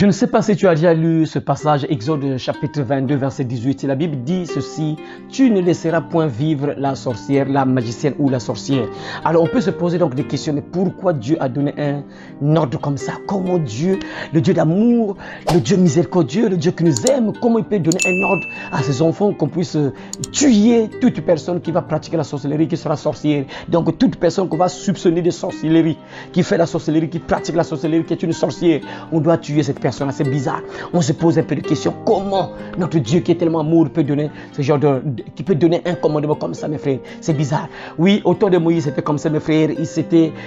Je ne sais pas si tu as déjà lu ce passage, Exode chapitre 22, verset 18. La Bible dit ceci: tu ne laisseras point vivre la sorcière, la magicienne ou la sorcière. Alors on peut se poser donc des questions, mais pourquoi Dieu a donné un ordre comme ça? Comment Dieu, le Dieu d'amour, le Dieu miséricordieux, le Dieu qui nous aime, comment il peut donner un ordre à ses enfants qu'on puisse tuer toute personne qui va pratiquer la sorcellerie, qui sera sorcière? Donc toute personne qu'on va soupçonner de sorcellerie, qui fait la sorcellerie, qui pratique la sorcellerie, qui est une sorcière, on doit tuer cette personne. C'est bizarre. On se pose un peu de questions. Comment notre Dieu qui est tellement amour peut donner ce genre qui peut donner un commandement comme ça, mes frères? C'est bizarre. Oui, au temps de Moïse, c'était comme ça, mes frères.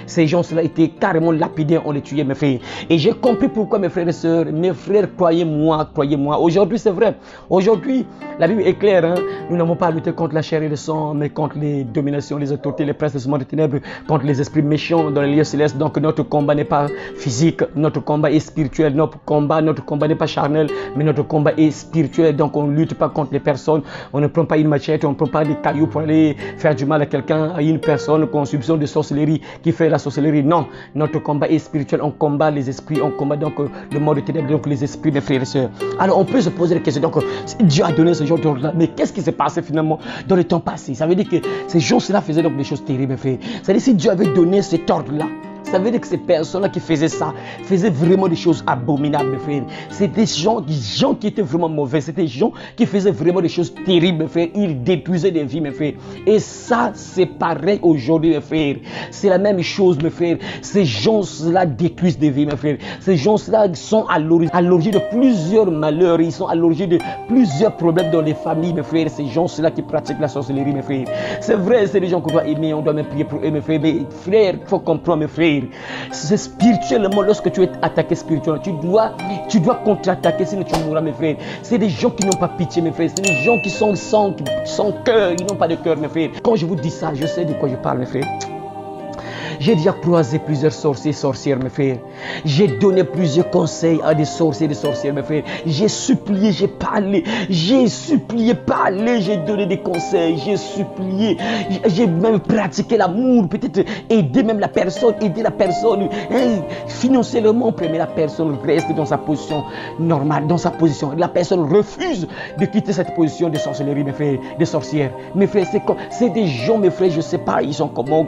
Ces gens-là étaient carrément lapidés, on les tuait, mes frères. Et j'ai compris pourquoi, mes frères et sœurs. Mes frères, croyez-moi, croyez-moi. Aujourd'hui, c'est vrai. Aujourd'hui, la Bible est claire. Hein? Nous n'avons pas à lutter contre la chair et le sang, mais contre les dominations, les autorités, les princes de ce monde de ténèbres, contre les esprits méchants dans les lieux célestes. Donc notre combat n'est pas physique, notre combat est spirituel. Notre combat n'est pas charnel, mais notre combat est spirituel. Donc on ne lutte pas contre les personnes. On ne prend pas une machette, on ne prend pas des cailloux pour aller faire du mal à quelqu'un, à une personne qu'on soupçonne de sorcellerie, qui fait la sorcellerie. Non, notre combat est spirituel. On combat les esprits, on combat donc le monde de ténèbres, donc les esprits, mes frères et sœurs. Alors on peut se poser des questions. Donc Dieu a donné ce genre d'ordre-là, mais qu'est-ce qui s'est passé finalement dans le temps passé? Ça veut dire que ces gens-là faisaient donc des choses terribles, mes frères. Ça veut dire que si Dieu avait donné cet ordre-là, ça veut dire que ces personnes-là qui faisaient ça faisaient vraiment des choses abominables, mes frères. C'était des gens qui étaient vraiment mauvais. C'était des gens qui faisaient vraiment des choses terribles, mes frères. Ils détruisaient des vies, mes frères. Et ça, c'est pareil aujourd'hui, mes frères. C'est la même chose, mes frères. Ces gens-là détruisent des vies, mes frères. Ces gens-là sont à l'origine de plusieurs malheurs. Ils sont à l'origine de plusieurs problèmes dans les familles, mes frères. Ces gens-là qui pratiquent la sorcellerie, mes frères. C'est vrai, c'est des gens qu'on doit aimer. On doit même prier pour eux, mes frères. Mais frères, il faut comprendre, mes frères. C'est spirituellement, lorsque tu es attaqué spirituellement, tu dois contre-attaquer, sinon tu mourras, mes frères. C'est des gens qui n'ont pas pitié, mes frères. C'est des gens qui sont sans cœur, ils n'ont pas de cœur, mes frères. Quand je vous dis ça, je sais de quoi je parle, mes frères. J'ai déjà croisé plusieurs sorciers et sorcières, mes frères. J'ai donné plusieurs conseils à des sorciers et des sorcières, mes frères. J'ai supplié, j'ai parlé. J'ai supplié, parlé. J'ai donné des conseils. J'ai supplié. J'ai même pratiqué l'amour. Peut-être aider même la personne. Aider la personne financièrement. Mais la personne reste dans sa position normale, dans sa position. La personne refuse de quitter cette position de sorcellerie, mes frères, de sorcières. Mes frères, c'est des gens, mes frères, je ne sais pas, ils sont comment.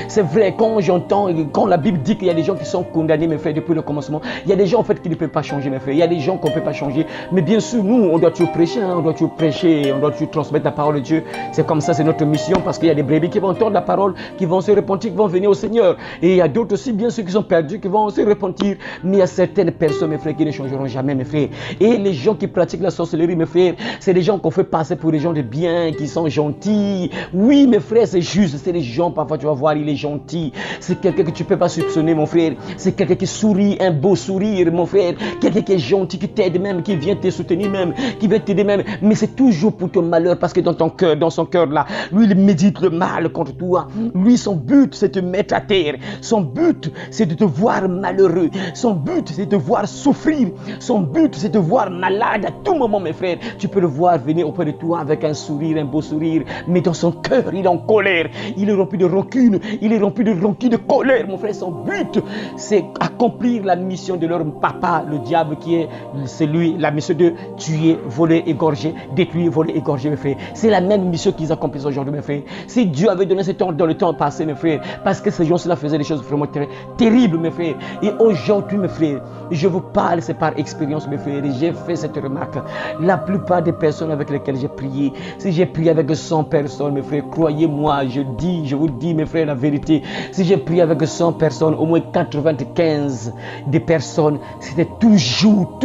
C'est vrai. Quand la Bible dit qu'il y a des gens qui sont condamnés, mes frères, depuis le commencement, il y a des gens en fait qui ne peuvent pas changer, mes frères. Il y a des gens qu'on ne peut pas changer. Mais bien sûr, nous, on doit toujours prêcher, on doit toujours prêcher, on doit toujours transmettre la parole de Dieu. C'est comme ça, c'est notre mission, parce qu'il y a des brebis qui vont entendre la parole, qui vont se repentir, qui vont venir au Seigneur. Et il y a d'autres aussi, bien sûr, qui sont perdus, qui vont se repentir. Mais il y a certaines personnes, mes frères, qui ne changeront jamais, mes frères. Et les gens qui pratiquent la sorcellerie, mes frères, c'est des gens qu'on fait passer pour des gens de bien, qui sont gentils. Oui, mes frères, c'est juste. C'est des gens, parfois, tu vas voir, il est gentil. C'est quelqu'un que tu ne peux pas soupçonner, mon frère. C'est quelqu'un qui sourit, un beau sourire, mon frère. Quelqu'un qui est gentil, qui t'aide même, qui vient te soutenir même, qui vient t'aider même. Mais c'est toujours pour ton malheur, parce que dans ton cœur, dans son cœur là, lui, il médite le mal contre toi. Lui, son but, c'est de te mettre à terre. Son but, c'est de te voir malheureux. Son but, c'est de te voir souffrir. Son but, c'est de te voir malade à tout moment, mes frères. Tu peux le voir venir auprès de toi avec un sourire, un beau sourire. Mais dans son cœur, il est en colère. Il est rempli de rancune. Il est rempli de colère, mon frère. Son but, c'est accomplir la mission de leur papa, le diable, qui est celui, la mission de tuer, voler, égorger, détruire, voler, égorger, mes frères. C'est la même mission qu'ils accomplissent aujourd'hui, mes frères. Si Dieu avait donné cet ordre dans le temps passé, mes frères, parce que ces gens-là faisaient des choses vraiment terribles, mes frères. Et aujourd'hui, mes frères, je vous parle, c'est par expérience, mes frères, et j'ai fait cette remarque. La plupart des personnes avec lesquelles j'ai prié, si j'ai prié avec 100 personnes, mes frères, croyez-moi, je vous dis, mes frères, la vérité. Si j'ai prié avec 100 personnes, au moins 95 des personnes, c'était toujours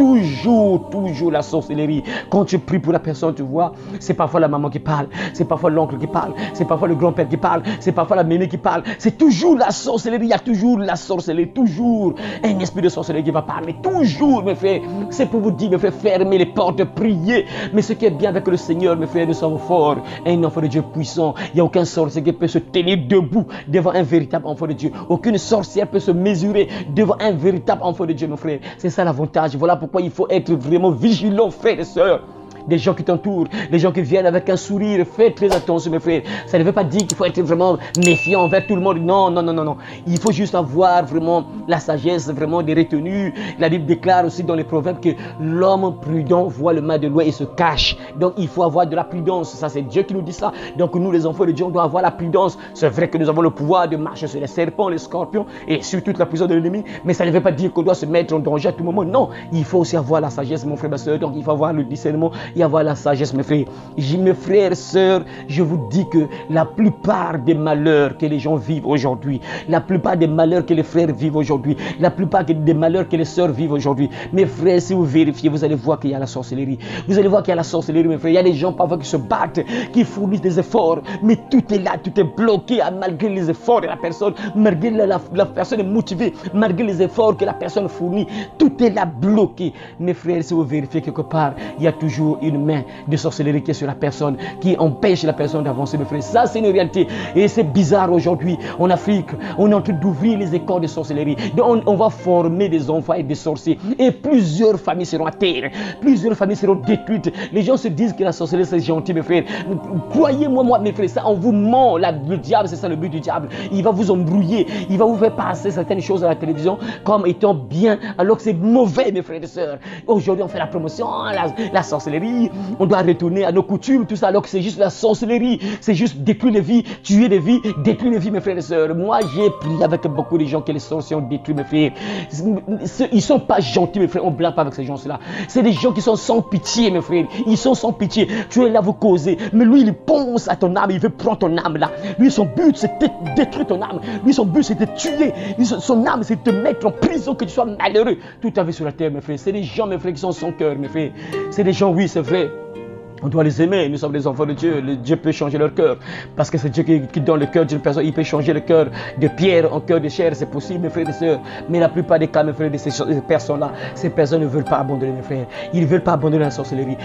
la sorcellerie. Quand tu pries pour la personne, tu vois, c'est parfois la maman qui parle, c'est parfois l'oncle qui parle, c'est parfois le grand-père qui parle, c'est parfois la mémé qui parle. C'est toujours la sorcellerie, il y a toujours la sorcellerie, toujours un esprit de sorcellerie qui va parler, toujours, mes frères. C'est pour vous dire, mes frères, fermez les portes, priez. Mais ce qui est bien avec le Seigneur, mes frères, nous sommes forts. Un enfant de Dieu puissant, il n'y a aucun sorcier qui peut se tenir debout devant un véritable enfant de Dieu. Aucune sorcière peut se mesurer devant un véritable enfant de Dieu, mon frère. C'est ça l'avantage. Voilà pourquoi il faut être vraiment vigilant, frères et sœurs. des gens qui t'entourent, des gens qui viennent avec un sourire. Fais très attention, mes frères. Ça ne veut pas dire qu'il faut être vraiment méfiant envers tout le monde. Non, non, non, non, non. Il faut juste avoir vraiment la sagesse, vraiment des retenues. La Bible déclare aussi dans les proverbes que l'homme prudent voit le mal de loin et se cache. Donc il faut avoir de la prudence. Ça, c'est Dieu qui nous dit ça. Donc nous, les enfants de Dieu, on doit avoir la prudence. C'est vrai que nous avons le pouvoir de marcher sur les serpents, les scorpions et sur toute la puissance de l'ennemi. Mais ça ne veut pas dire qu'on doit se mettre en danger à tout moment. Non, il faut aussi avoir la sagesse, mon frère, ma soeur. Donc il faut avoir le discernement et avoir la sagesse, mes frères. Mes frères, sœurs, je vous dis que la plupart des malheurs que les gens vivent aujourd'hui, la plupart des malheurs que les frères vivent aujourd'hui, la plupart des malheurs que les sœurs vivent aujourd'hui, mes frères, si vous vérifiez, vous allez voir qu'il y a la sorcellerie. Vous allez voir qu'il y a la sorcellerie, mes frères. Il y a des gens parfois qui se battent, qui fournissent des efforts, mais tout est là, tout est bloqué malgré les efforts de la personne, malgré la personne est motivée, malgré les efforts que la personne fournit, tout est là bloqué. Mes frères, si vous vérifiez quelque part, il y a toujours une main de sorcellerie qui est sur la personne, qui empêche la personne d'avancer, mes frères. Ça, c'est une réalité. Et c'est bizarre aujourd'hui, en Afrique, on est en train d'ouvrir les écoles de sorcellerie. Donc on va former des enfants et des sorciers. Et plusieurs familles seront à terre. Plusieurs familles seront détruites. Les gens se disent que la sorcellerie, c'est gentil, mes frères. Croyez-moi, mes frères, ça, on vous ment. Le diable, c'est ça le but du diable. Il va vous embrouiller. Il va vous faire passer certaines choses à la télévision comme étant bien, alors que c'est mauvais, mes frères et sœurs. Aujourd'hui, on fait la promotion, la sorcellerie. On doit retourner à nos coutumes, tout ça, alors que c'est juste la sorcellerie. C'est juste détruire les vies, tuer des vies, détruire les vies, mes frères et sœurs. Moi, j'ai prié avec beaucoup de gens que les sorciers ont détruit, mes frères. Ils ne sont pas gentils, mes frères. On ne blague pas avec ces gens-là. C'est des gens qui sont sans pitié, mes frères. Ils sont sans pitié. Tu es là, vous causez. Mais lui, il pense à ton âme. Il veut prendre ton âme là. Lui, son but, c'est de détruire ton âme. Lui, son but, c'est de te tuer. Lui, son âme, c'est de te mettre en prison, que tu sois malheureux. Tout à fait sur la terre, mes frères. C'est des gens, mes frères, qui sont sans cœur, mes frères. C'est des gens, oui, c'est vrai. On doit les aimer, nous sommes des enfants de Dieu. Dieu peut changer leur cœur. Parce que c'est Dieu qui donne le cœur d'une personne. Il peut changer le cœur de pierre en cœur de chair. C'est possible, mes frères et sœurs. Mais la plupart des cas, mes frères, de ces personnes-là, ces personnes ne veulent pas abandonner, mes frères. Ils ne veulent pas abandonner la sorcellerie.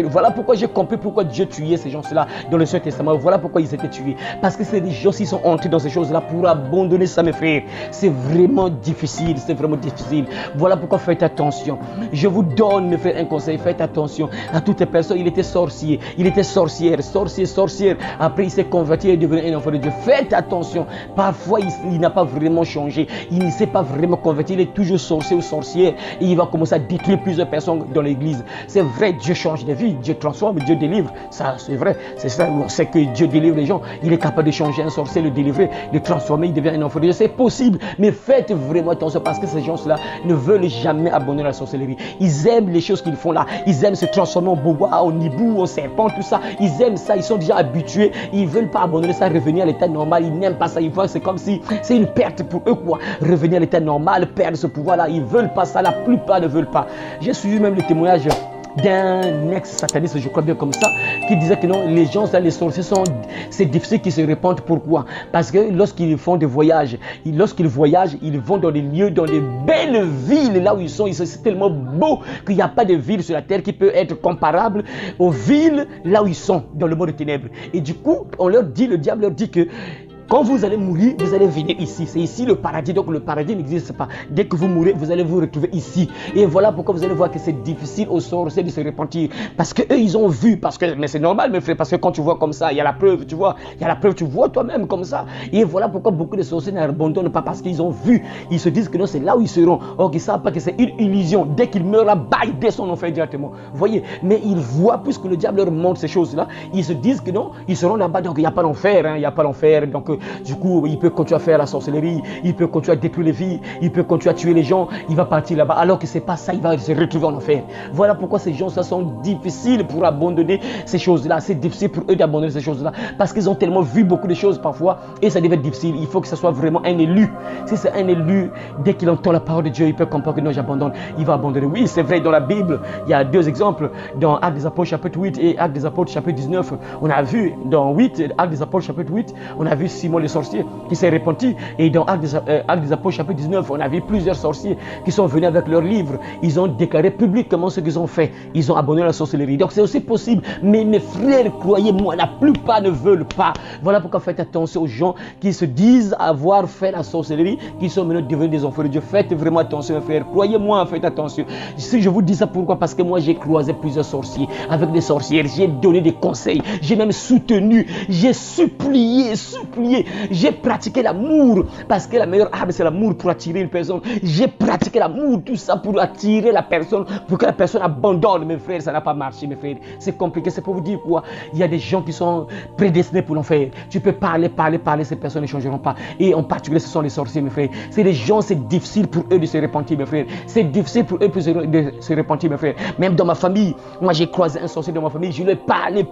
Voilà pourquoi j'ai compris pourquoi Dieu tuait ces gens-là dans le Ancien Testament. Voilà pourquoi ils étaient tués. Parce que c'est des gens qui sont entrés dans ces choses-là pour abandonner ça, mes frères. C'est vraiment difficile. C'est vraiment difficile. Voilà pourquoi faites attention. Je vous donne, mes frères, un conseil. Faites attention à toutes les personnes. Il était sorcier, il était sorcière. Après, il s'est converti et est devenu un enfant de Dieu. Faites attention. Parfois, il n'a pas vraiment changé. Il ne s'est pas vraiment converti. Il est toujours sorcier ou sorcière. Et il va commencer à détruire plusieurs personnes dans l'église. C'est vrai, Dieu change des vies. Dieu transforme, Dieu délivre. Ça, c'est vrai. C'est ça. On sait que Dieu délivre les gens. Il est capable de changer un sorcier, le délivrer, de transformer. Il devient un enfant de Dieu. C'est possible. Mais faites vraiment attention parce que ces gens-là ne veulent jamais abandonner la sorcellerie. Ils aiment les choses qu'ils font là. Ils aiment se transformer en bois, au hibou, au serpent, tout ça. Ils aiment ça, ils sont déjà habitués. Ils ne veulent pas abandonner ça, revenir à l'état normal. Ils n'aiment pas ça. Ils voient que c'est comme si c'est une perte pour eux, quoi. Revenir à l'état normal, perdre ce pouvoir-là. Ils ne veulent pas ça. La plupart ne veulent pas. J'ai suivi même le témoignage d'un ex-sataniste, je crois bien comme ça, qui disait que non, les gens, les sorciers c'est difficile qu'ils se répandent. Pourquoi? Parce que lorsqu'ils font des voyages, lorsqu'ils voyagent, ils vont dans des lieux, dans des belles villes, là où ils sont c'est tellement beau qu'il n'y a pas de ville sur la terre qui peut être comparable aux villes là où ils sont, dans le monde des ténèbres. Et du coup, le diable leur dit que quand vous allez mourir, vous allez venir ici. C'est ici le paradis. Donc le paradis n'existe pas. Dès que vous mourrez, vous allez vous retrouver ici. Et voilà pourquoi vous allez voir que c'est difficile aux sorciers de se repentir. Parce qu'eux, ils ont vu. Mais c'est normal, mes frères. Parce que quand tu vois comme ça, il y a la preuve, tu vois. Il y a la preuve, tu vois toi-même comme ça. Et voilà pourquoi beaucoup de sorciers n'abandonnent pas. Parce qu'ils ont vu. Ils se disent que non, c'est là où ils seront. Or, ils ne savent pas que c'est une illusion. Dès qu'ils meurent là-bas, ils descendent en enfer directement. Vous voyez. Mais ils voient, puisque le diable leur montre ces choses-là, ils se disent que non, ils seront là-bas. Donc il n'y a pas d'enfer. Il n'y a pas d'enfer. Donc du coup, il peut continuer à faire la sorcellerie, il peut continuer à détruire les vies, il peut continuer à tuer les gens, il va partir là-bas. Alors que c'est pas ça, il va se retrouver en enfer. Voilà pourquoi ces gens-là sont difficiles pour abandonner ces choses-là. C'est difficile pour eux d'abandonner ces choses-là parce qu'ils ont tellement vu beaucoup de choses parfois et ça devait être difficile. Il faut que ce soit vraiment un élu. Si c'est un élu, dès qu'il entend la parole de Dieu, il peut comprendre que non, j'abandonne. Il va abandonner. Oui, c'est vrai, dans la Bible, il y a deux exemples. Dans Actes des Apôtres chapitre 8 et Actes des Apôtres chapitre 19, on a vu dans Actes des Apôtres chapitre 8, on a vu Simon Simon le sorcier qui s'est repenti. Et dans Actes des Apôtres chapitre 19, on a vu plusieurs sorciers qui sont venus avec leurs livres. Ils ont déclaré publiquement ce qu'ils ont fait. Ils ont abandonné la sorcellerie. Donc c'est aussi possible. Mais mes frères, croyez-moi, la plupart ne veulent pas. Voilà pourquoi faites attention aux gens qui se disent avoir fait la sorcellerie, qui sont maintenant devenus des enfants de Dieu. Faites vraiment attention, mes frères. Croyez-moi, faites attention. Si je vous dis ça, pourquoi? Parce que moi, j'ai croisé plusieurs sorciers avec des sorcières. J'ai donné des conseils. J'ai même soutenu. J'ai supplié. J'ai pratiqué l'amour. Parce que la meilleure arme, c'est l'amour pour attirer une personne. J'ai pratiqué l'amour, tout ça pour attirer la personne, pour que la personne abandonne. Mes frères, ça n'a pas marché, mes frères. C'est compliqué. C'est pour vous dire quoi? Il y a des gens qui sont prédestinés pour l'enfer. Tu peux parler. Ces personnes ne changeront pas. Et en particulier, ce sont les sorciers, mes frères. C'est des gens, c'est difficile pour eux de se repentir, mes frères. C'est difficile pour eux de se repentir, mes frères. Même dans ma famille, moi j'ai croisé un sorcier dans ma famille. Je lui ai parlé,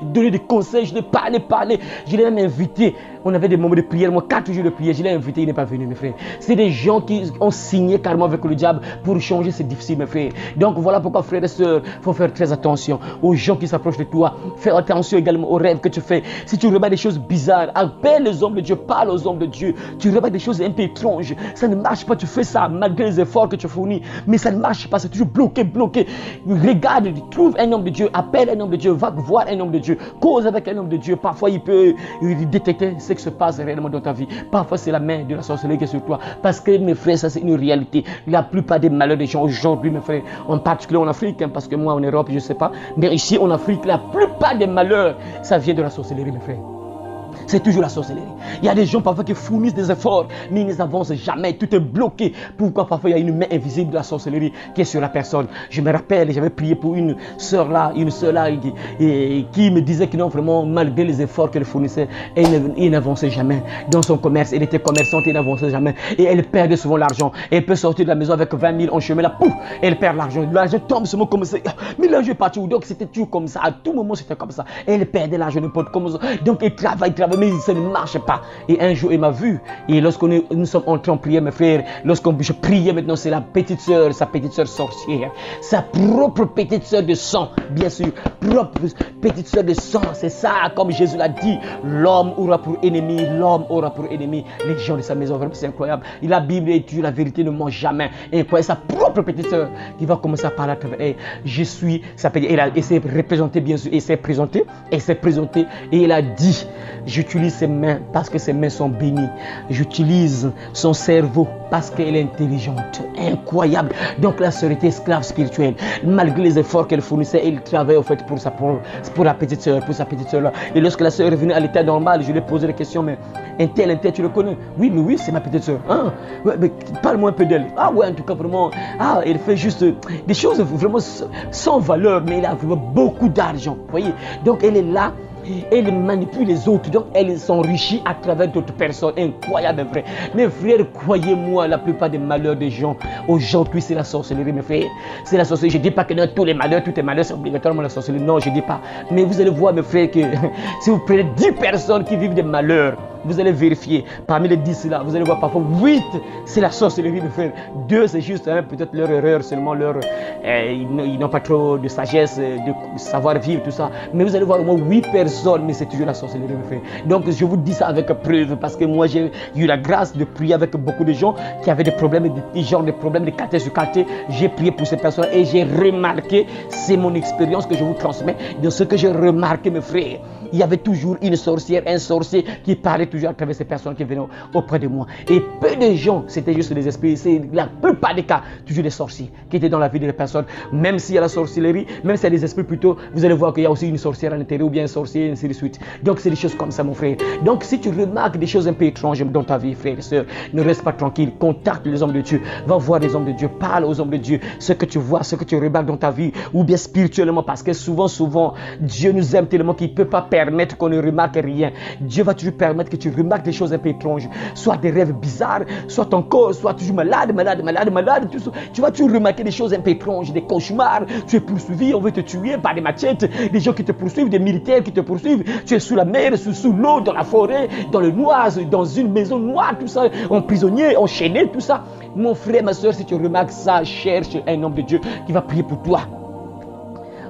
donné des conseils. Je lui ai parlé. Je l'ai même invité. On avait des moments de prière. Moi, 4 jours de prière, je l'ai invité. Il n'est pas venu, mes frères. C'est des gens qui ont signé carrément avec le diable pour changer. C'est difficile, mes frères. Donc voilà pourquoi, frères et sœurs, il faut faire très attention aux gens qui s'approchent de toi. Fais attention également aux rêves que tu fais. Si tu remarques des choses bizarres, appelle les hommes de Dieu, parle aux hommes de Dieu. Tu remarques des choses un peu étranges. Ça ne marche pas. Tu fais ça malgré les efforts que tu fournis. Mais ça ne marche pas. C'est toujours bloqué. Regarde, trouve un homme de Dieu. Appelle un homme de Dieu. Va voir un homme de Dieu. Cause avec un homme de Dieu. Parfois, il peut détecter ce qui se passe réellement dans ta vie. Parfois, c'est la main de la sorcellerie qui est sur toi. Parce que, mes frères, ça c'est une réalité. La plupart des malheurs des gens aujourd'hui, mes frères, en particulier en Afrique, hein, parce que moi en Europe, je ne sais pas, mais ici en Afrique, la plupart des malheurs, ça vient de la sorcellerie, mes frères. C'est toujours la sorcellerie. Il y a des gens parfois qui fournissent des efforts, mais ils n'avancent jamais. Tout est bloqué. Pourquoi? Parfois il y a une main invisible de la sorcellerie qui est sur la personne. Je me rappelle, j'avais prié pour une sœur là qui me disait que non, vraiment, malgré les efforts qu'elle fournissait, elle n'avançait jamais dans son commerce. Elle était commerçante et n'avançait jamais. Et elle perdait souvent l'argent. Elle peut sortir de la maison avec 20 000 en chemin là, pouf, elle perd l'argent. L'argent tombe seulement comme ça. Mais l'argent est parti. Donc c'était toujours comme ça. À tout moment c'était comme ça. Elle perdait l'argent n'importe comment. Donc elle travaille, mais ça ne marche pas. Et un jour, il m'a vu. Et lorsque nous sommes entrés en prière, mes frères, je priais maintenant, c'est la petite sœur, sa petite sœur sorcière. Sa propre petite sœur de sang, bien sûr. Propre petite sœur de sang. C'est ça, comme Jésus l'a dit. L'homme aura pour ennemi les gens de sa maison. Vraiment, c'est incroyable. Et la Bible est toujours la vérité, ne ment jamais. Et quoi, sa propre petite sœur qui va commencer à parler à travers elle. Je suis sa petite. Elle s'est représentée, bien sûr. Elle s'est présentée. Et elle a dit, j'utilise ses mains parce que ses mains sont bénies. J'utilise son cerveau parce qu'elle est intelligente. Incroyable. Donc la sœur était esclave spirituelle. Malgré les efforts qu'elle fournissait, elle travaillait au fait pour la petite sœur, pour sa petite sœur là. Et lorsque la sœur est revenue à l'état normal, je lui ai posé la question, mais un tel, tu le connais? Oui, mais oui, c'est ma petite sœur. Ah, ouais, mais parle-moi un peu d'elle. Ah ouais, en tout cas, vraiment, elle fait juste des choses vraiment sans valeur, mais elle a vraiment beaucoup d'argent. Vous voyez? Donc elle est là. Elle manipule les autres, donc elle s'enrichit à travers d'autres personnes. Incroyable, mes frères. Mes frères, croyez-moi, la plupart des malheurs des gens aujourd'hui, c'est la sorcellerie, mes frères. C'est la sorcellerie. Je ne dis pas que dans tous les malheurs, c'est obligatoirement la sorcellerie. Non, je ne dis pas. Mais vous allez voir, mes frères, que si vous prenez 10 personnes qui vivent des malheurs, vous allez vérifier. Parmi les 10 là, vous allez voir parfois 8, c'est la sorcellerie, mes frères. 2, c'est juste peut-être leur erreur, seulement ils n'ont pas trop de sagesse, de savoir-vivre, tout ça. Mais vous allez voir au moins 8 personnes, mais c'est toujours la sorcellerie, mes frères. Donc je vous dis ça avec preuve, parce que moi j'ai eu la grâce de prier avec beaucoup de gens qui avaient des problèmes, des problèmes de quartier sur quartier. J'ai prié pour ces personnes et j'ai remarqué, c'est mon expérience que je vous transmets, de ce que j'ai remarqué, mes frères. Il y avait toujours une sorcière, un sorcier qui parlait toujours à travers ces personnes qui venaient auprès de moi. Et peu de gens, c'était juste des esprits. C'est la plupart des cas, toujours des sorciers qui étaient dans la vie des personnes. Même s'il y a la sorcellerie, même s'il y a des esprits plutôt, vous allez voir qu'il y a aussi une sorcière à l'intérieur ou bien un sorcier, ainsi de suite. Donc c'est des choses comme ça, mon frère. Donc si tu remarques des choses un peu étranges dans ta vie, frère et soeur, ne reste pas tranquille. Contacte les hommes de Dieu. Va voir les hommes de Dieu. Parle aux hommes de Dieu. Ce que tu vois, ce que tu remarques dans ta vie, ou bien spirituellement, parce que souvent, Dieu nous aime tellement qu'il ne peut pas permettre qu'on ne remarque rien. Dieu va toujours permettre que tu remarques des choses un peu étranges, soit des rêves bizarres, soit ton corps, soit toujours malade, tout ça. Tu vas toujours remarquer des choses un peu étranges, des cauchemars, tu es poursuivi, on veut te tuer par des machettes, des gens qui te poursuivent, des militaires qui te poursuivent, tu es sous la mer, sous l'eau, dans la forêt, dans le noir, dans une maison noire, tout ça, en prisonnier, enchaîné, tout ça. Mon frère, ma soeur, si tu remarques ça, cherche un homme de Dieu qui va prier pour toi.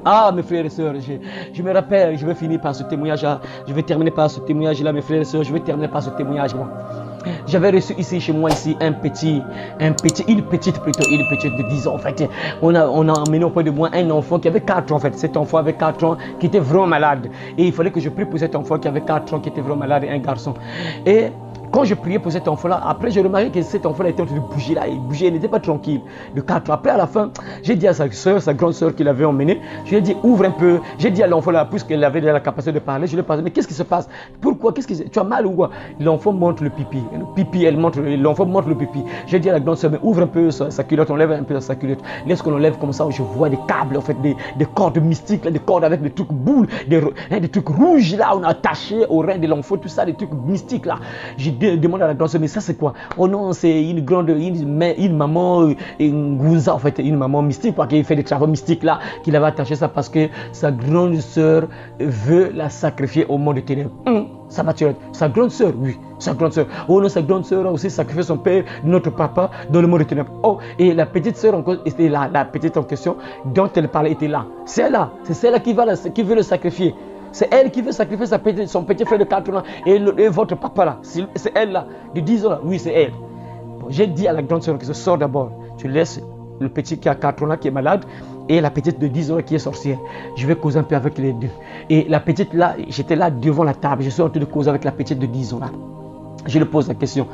Ah, mes frères et sœurs, je me rappelle, je vais finir par ce témoignage-là. Je vais terminer par ce témoignage-là, mes frères et sœurs. Je vais terminer par ce témoignage-là. J'avais reçu ici, chez moi, ici, une petite de 10 ans, en fait. On a emmené auprès de moi un enfant qui avait 4 ans, en fait. Cet enfant avait 4 ans, qui était vraiment malade. Et il fallait que je prie pour cet enfant qui avait 4 ans, qui était vraiment malade, un garçon. Et quand je priais pour cet enfant-là, après, j'ai remarqué que cet enfant-là était en train de bouger là. Il bougeait, il n'était pas tranquille. De 4 ans. Après, à la fin, j'ai dit à sa soeur, sa grande soeur qui l'avait emmené, je lui ai dit, ouvre un peu. J'ai dit à l'enfant-là, puisqu'elle avait la capacité de parler, je lui ai dit, mais qu'est-ce qui se passe? Pourquoi? Tu as mal ou quoi? L'enfant montre le pipi. L'enfant montre le pipi. J'ai dit à la grande soeur, mais ouvre un peu sa culotte, on lève un peu sa culotte. Laisse qu'on enlève comme ça, je vois des câbles, en fait, des cordes mystiques, là, des cordes avec des trucs boules, des trucs rouges, là, on a attaché au rein de l'enfant, tout ça, des trucs mystiques, là. J'ai demandé à la grande soeur, mais ça c'est quoi? Oh non, c'est une maman, une Gunza, en fait, une maman mystique, quoi, qui fait des travaux mystiques là, qu'il avait attaché ça parce que sa grande soeur veut la sacrifier au monde des ténèbres. Ça m'a tué. Sa grande soeur, oui, sa grande soeur. Oh non, sa grande soeur a aussi sacrifié son père, notre papa, dans le monde des ténèbres. Oh, et la petite soeur encore était là, la petite en question dont elle parlait était là. C'est là, c'est celle-là qui veut le sacrifier. C'est elle qui veut sacrifier son petit frère de 4 ans et votre papa là. C'est elle là, de 10 ans là. Oui, c'est elle. Bon, j'ai dit à la grande soeur que je sors d'abord. Tu laisses le petit qui a 4 ans là qui est malade et la petite de 10 ans là, qui est sorcière. Je vais causer un peu avec les deux. Et la petite là, j'étais là devant la table. Je suis en train de causer avec la petite de 10 ans là. Je lui pose la question.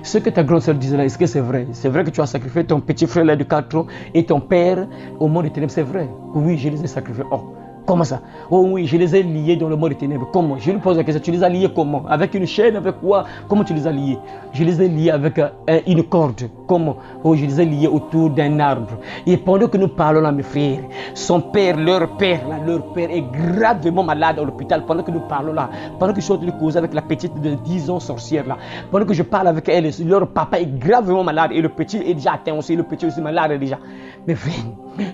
Ce que ta grande soeur disait là, est-ce que c'est vrai? C'est vrai que tu as sacrifié ton petit frère là de 4 ans et ton père au monde des ténèbres? C'est vrai? Oui, je les ai sacrifiés. Oh. Comment ça? Oh oui, je les ai liés dans le monde des ténèbres. Comment? Je lui pose la question. Tu les as liés comment? Avec une chaîne? Avec quoi? Comment tu les as liés? Je les ai liés avec une corde. Comment? Oh, je les ai liés autour d'un arbre. Et pendant que nous parlons là, mes frères, son père, leur père est gravement malade à l'hôpital. Pendant que nous parlons là, pendant que je suis en train de causer avec la petite de 10 ans sorcière là, pendant que je parle avec elle, leur papa est gravement malade et le petit est déjà atteint aussi. Le petit est aussi malade déjà. Mes frères,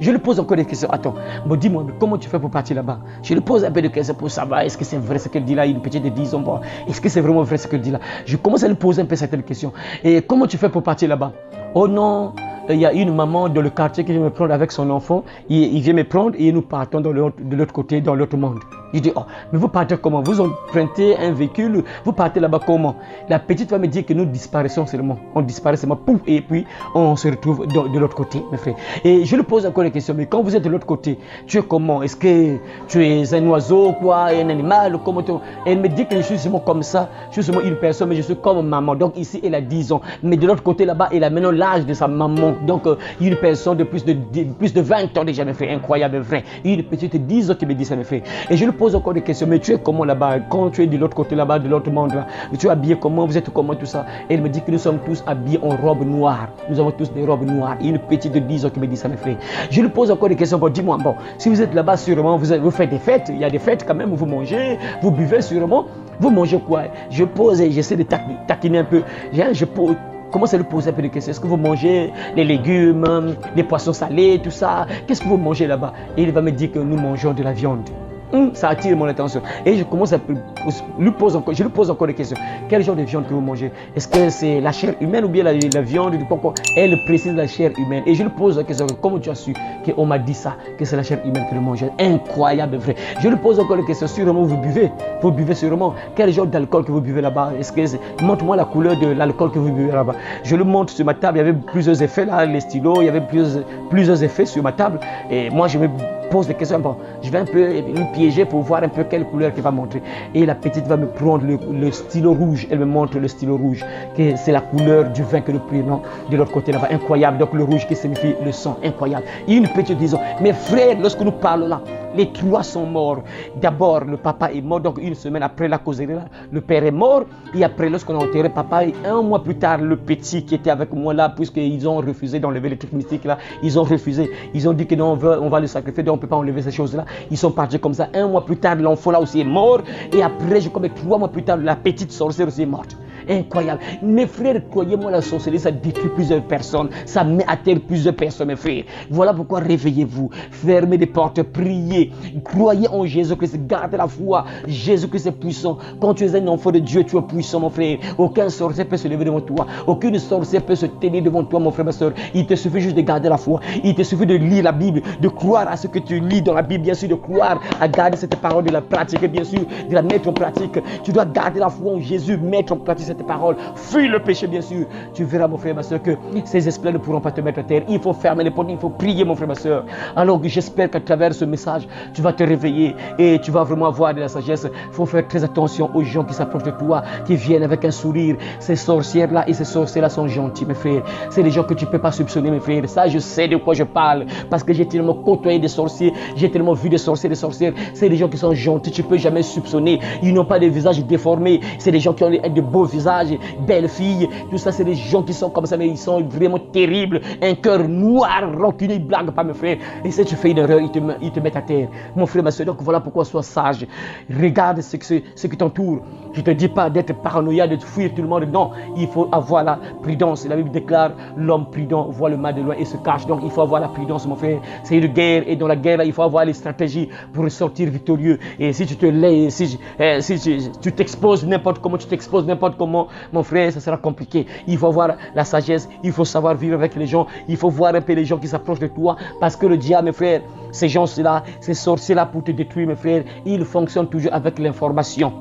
je lui pose encore des questions. Attends, bon, dis-moi, mais comment tu fais pour partir là-bas? Je lui pose un peu de questions pour savoir, est-ce que c'est vrai ce qu'elle dit là, une petite de 10 ans, bon, est-ce que c'est vraiment vrai ce qu'elle dit là? Je commence à lui poser un peu certaines questions. Et comment tu fais pour partir là-bas? Oh non, il y a une maman dans le quartier qui vient me prendre avec son enfant. Il vient me prendre et nous partons de l'autre côté, dans l'autre monde. Je dis, oh, mais vous partez comment? Vous empruntez un véhicule, vous partez là-bas comment? La petite va me dire que nous disparaissons seulement. On disparaît seulement, pouf, et puis on se retrouve de l'autre côté, mes frères. Et je lui pose encore une question, mais quand vous êtes de l'autre côté, tu es comment? Est-ce que tu es un oiseau, quoi, un animal? Comment Elle me dit que je suis seulement comme ça, je suis seulement une personne, mais je suis comme maman. Donc ici, elle a 10 ans. Mais de l'autre côté, là-bas, elle a maintenant l'âge de sa maman. Donc une personne de plus de 20 ans déjà, mes frères. Incroyable, vrai. Une petite de 10 ans qui me dit ça, mes frères. Et je lui pose encore des questions, mais tu es comment là-bas? Quand tu es de l'autre côté là-bas, de l'autre monde là, tu es habillé comment? Vous êtes comment? Tout ça. Et elle me dit que nous sommes tous habillés en robe noire. Nous avons tous des robes noires. Et une petite de 10 ans qui me dit ça, mes frères. Je lui pose encore des questions. Bon, dis-moi, bon, si vous êtes là-bas, sûrement, vous faites des fêtes. Il y a des fêtes quand même où vous mangez, vous buvez sûrement. Vous mangez quoi? Je pose et j'essaie de taquiner un peu. Je commence à lui poser un peu de questions. Est-ce que vous mangez les légumes, les poissons salés, tout ça? Qu'est-ce que vous mangez là-bas? Et il va me dire que nous mangeons de la viande. Ça attire mon attention. Et je commence à lui poser encore des questions. Quel genre de viande que vous mangez? Est-ce que c'est la chair humaine ou bien la viande du porc? Elle précise la chair humaine. Et je lui pose la question, comment tu as su qu'on m'a dit ça, que c'est la chair humaine que je mange? Incroyable, vrai. Je lui pose encore des questions. Sûrement, vous buvez sûrement. Quel genre d'alcool que vous buvez là-bas? Montre-moi la couleur de l'alcool que vous buvez là-bas. Je lui montre sur ma table, il y avait plusieurs effets là, les stylos, il y avait plusieurs effets sur ma table. Et moi, je me pose des questions. Bon, je vais un peu lui piéger pour voir un peu quelle couleur qu'il va montrer. Et la petite va me prendre le stylo rouge. Elle me montre le stylo rouge, que c'est la couleur du vin que nous prenons de l'autre côté là-bas. Incroyable. Donc le rouge qui signifie le sang. Incroyable. Et une petite disons, mes frères, lorsque nous parlons là, les 3 sont morts. D'abord, le papa est mort. Donc une semaine après la causerie là, le père est mort. Et après, lorsqu'on a enterré papa, et 1 mois plus tard, le petit qui était avec moi là, puisqu'ils ont refusé d'enlever les trucs mystiques là, ils ont refusé. Ils ont dit que non, on va le sacrifier, donc on ne peut pas enlever ces choses là. Ils sont partis comme ça. 1 mois plus tard, l'enfant là aussi est mort. Et après, comme 3 mois plus tard, la petite sorcière aussi est morte. incroyable. Mes frères, croyez-moi, la sorcellerie, ça détruit plusieurs personnes. Ça met à terre plusieurs personnes, mes frères. Voilà pourquoi réveillez-vous. Fermez les portes, priez. Croyez en Jésus-Christ. Gardez la foi. Jésus-Christ est puissant. Quand tu es un enfant de Dieu, tu es puissant, mon frère. Aucun sorcier peut se lever devant toi. Aucune sorcière peut se tenir devant toi, mon frère, ma soeur. Il te suffit juste de garder la foi. Il te suffit de lire la Bible, de croire à ce que tu lis dans la Bible, bien sûr, de croire à garder cette parole, de la pratiquer, bien sûr, de la mettre en pratique. Tu dois garder la foi en Jésus, mettre en pratique cette parole. Fuis le péché, bien sûr. Tu verras, mon frère, ma soeur, que ces esprits ne pourront pas te mettre à terre. Il faut fermer les portes, il faut prier, mon frère, ma soeur. Alors j'espère qu'à travers ce message, tu vas te réveiller et tu vas vraiment avoir de la sagesse. Il faut faire très attention aux gens qui s'approchent de toi, qui viennent avec un sourire. Ces sorcières-là et ces sorciers-là sont gentils, mes frères. C'est des gens que tu ne peux pas soupçonner, mes frères. Ça, je sais de quoi je parle. Parce que j'ai tellement côtoyé des sorciers, j'ai tellement vu des sorciers, des sorcières. C'est des gens qui sont gentils, tu ne peux jamais soupçonner. Ils n'ont pas de visage déformé. C'est des gens qui ont de beaux visages, belles filles. Tout ça, c'est des gens qui sont comme ça, mais ils sont vraiment terribles. Un cœur noir, rancunier, ils ne blaguent pas, mes frères. Et si tu fais une erreur, ils te mettent à terre. Mon frère, ma soeur, donc voilà pourquoi sois sage. Regarde ce qui t'entoure. Je ne te dis pas d'être paranoïaque, de fuir tout le monde. Non, il faut avoir la prudence. La Bible déclare, l'homme prudent voit le mal de loin et se cache. Donc il faut avoir la prudence, mon frère. C'est une guerre et dans la guerre, là, il faut avoir les stratégies pour sortir victorieux. Et si tu te lèves, si tu t'exposes n'importe comment, mon frère, ça sera compliqué. Il faut avoir la sagesse, il faut savoir vivre avec les gens, il faut voir un peu les gens qui s'approchent de toi. Parce que le diable, mes frères, ces gens-là, ces sorciers-là pour te détruire, mes frères, ils fonctionnent toujours avec l'information.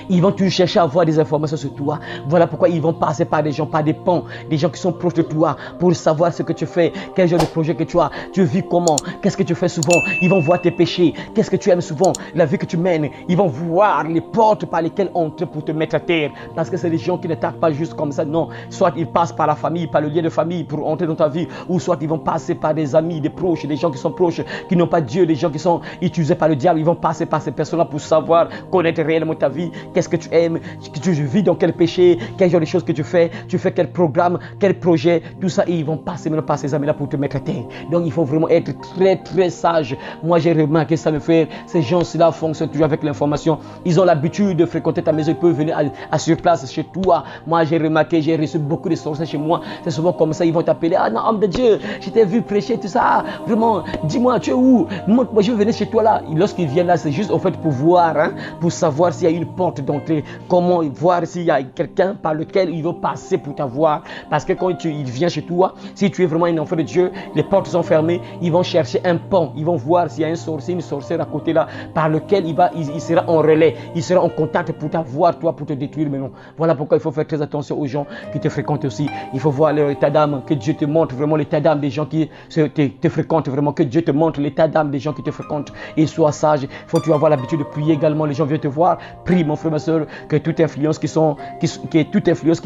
Ils vont toujours chercher à avoir des informations sur toi. Voilà pourquoi ils vont passer par des gens, par des ponts, des gens qui sont proches de toi pour savoir ce que tu fais, quel genre de projet que tu as, tu vis comment, qu'est-ce que tu fais souvent. Ils vont voir tes péchés, qu'est-ce que tu aimes souvent, la vie que tu mènes. Ils vont voir les portes par lesquelles entrer pour te mettre à terre. Parce que c'est des gens qui ne tapent pas juste comme ça, non. Soit ils passent par la famille, par le lien de famille pour entrer dans ta vie, ou soit ils vont passer par des amis, des proches, des gens qui sont proches, qui n'ont pas Dieu, des gens qui sont utilisés par le diable. Ils vont passer par ces personnes-là pour savoir, connaître réellement ta vie. Qu'est-ce que tu aimes, tu vis dans quel péché, quel genre de choses que tu fais quel programme, quel projet, tout ça, et ils vont passer maintenant par ces amis-là pour te mettre à terre. Donc il faut vraiment être très très sage. Moi j'ai remarqué ça, mes frères, ces gens-là fonctionnent toujours avec l'information. Ils ont l'habitude de fréquenter ta maison, ils peuvent venir à sur place chez toi. Moi j'ai remarqué, j'ai reçu beaucoup de sorciers chez moi. C'est souvent comme ça, ils vont t'appeler, ah non, homme de Dieu, je t'ai vu prêcher, tout ça, vraiment, dis-moi, tu es où? Moi je vais venir chez toi là. Lorsqu'ils viennent là, c'est juste au fait pour voir, hein, pour savoir s'il y a une porte d'entrée, comment voir s'il y a quelqu'un par lequel ils vont passer pour t'avoir. Parce que quand il vient chez toi, si tu es vraiment un enfant de Dieu, les portes sont fermées, ils vont chercher un pont, ils vont voir s'il y a un sorcier, une sorcière à côté là, par lequel il sera en relais, il sera en contact pour t'avoir, toi, pour te détruire. Mais non, voilà pourquoi il faut faire très attention aux gens qui te fréquentent aussi. Il faut voir leur état d'âme, que Dieu te montre vraiment l'état d'âme des gens qui te fréquentent, vraiment que Dieu te montre l'état d'âme des gens qui te fréquentent. Et sois sage, il faut que tu avoir l'habitude de prier également. Les gens viennent te voir, prie mon frère, ma soeur, que toute influence qui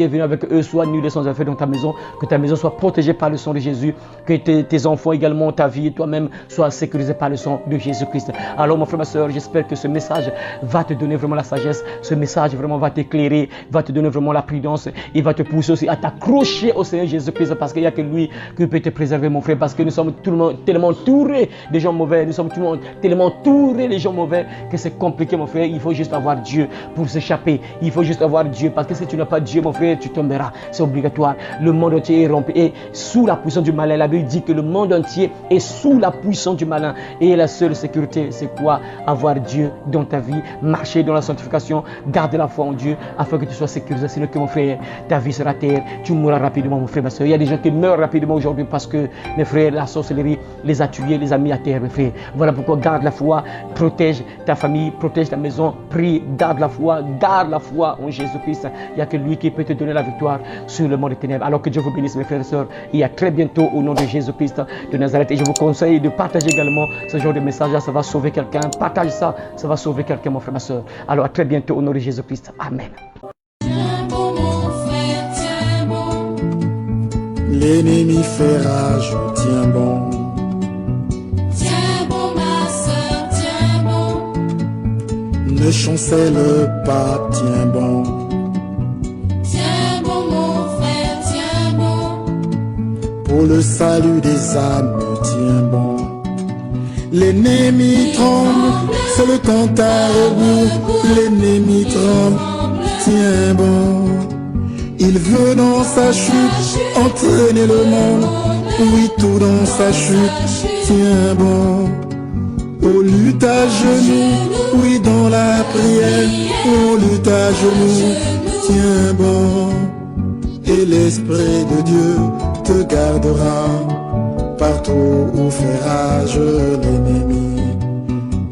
est venue avec eux soit nulle et sans effet dans ta maison, que ta maison soit protégée par le sang de Jésus, que tes enfants également, ta vie et toi-même soient sécurisés par le sang de Jésus-Christ. Alors mon frère, ma soeur, j'espère que ce message va te donner vraiment la sagesse, ce message vraiment va t'éclairer, va te donner vraiment la prudence et va te pousser aussi à t'accrocher au Seigneur Jésus-Christ, parce qu'il n'y a que lui qui peut te préserver, mon frère, parce que nous sommes tout le monde tellement entourés des gens mauvais, nous sommes tout le monde tellement entourés des gens mauvais que c'est compliqué, mon frère. Il faut juste avoir Dieu pour s'échapper. Il faut juste avoir Dieu, parce que si tu n'as pas Dieu, mon frère, tu tomberas. C'est obligatoire. Le monde entier est rempli et sous la puissance du malin. La Bible dit que le monde entier est sous la puissance du malin. Et la seule sécurité, c'est quoi? Avoir Dieu dans ta vie, marcher dans la sanctification, garder la foi en Dieu, afin que tu sois sécurisé. Sinon que, mon frère, ta vie sera terre. Tu mourras rapidement, mon frère, ma soeur. Il y a des gens qui meurent rapidement aujourd'hui parce que, mes frères, la sorcellerie les a tués, les a mis à terre, mes frères. Voilà pourquoi garde la foi, protège ta famille, protège ta maison, prie, garde la foi en Jésus-Christ. Il n'y a que lui qui peut te donner la victoire sur le monde des ténèbres. Alors que Dieu vous bénisse, mes frères et sœurs. Et à très bientôt au nom de Jésus-Christ de Nazareth. Et je vous conseille de partager également ce genre de message-là. Ça va sauver quelqu'un. Partage ça, ça va sauver quelqu'un, mon frère, ma sœur. Alors à très bientôt au nom de Jésus-Christ. Amen. L'ennemi fait rage, tiens bon. Tiens bon, ma soeur, tiens bon. Ne chancelle pas, tiens bon. Tiens bon, mon frère, tiens bon. Pour le salut des âmes, tiens bon. L'ennemi tremble, c'est le temps à rebours. L'ennemi tremble, tiens bon. Il veut dans sa chute entraîner le monde. Oui, tout dans sa chute tient bon. On lutte à genoux, oui, dans la prière. On lutte à genoux, tiens bon. Et l'Esprit de Dieu te gardera partout où fait rage l'ennemi.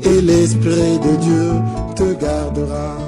Et l'Esprit de Dieu te gardera.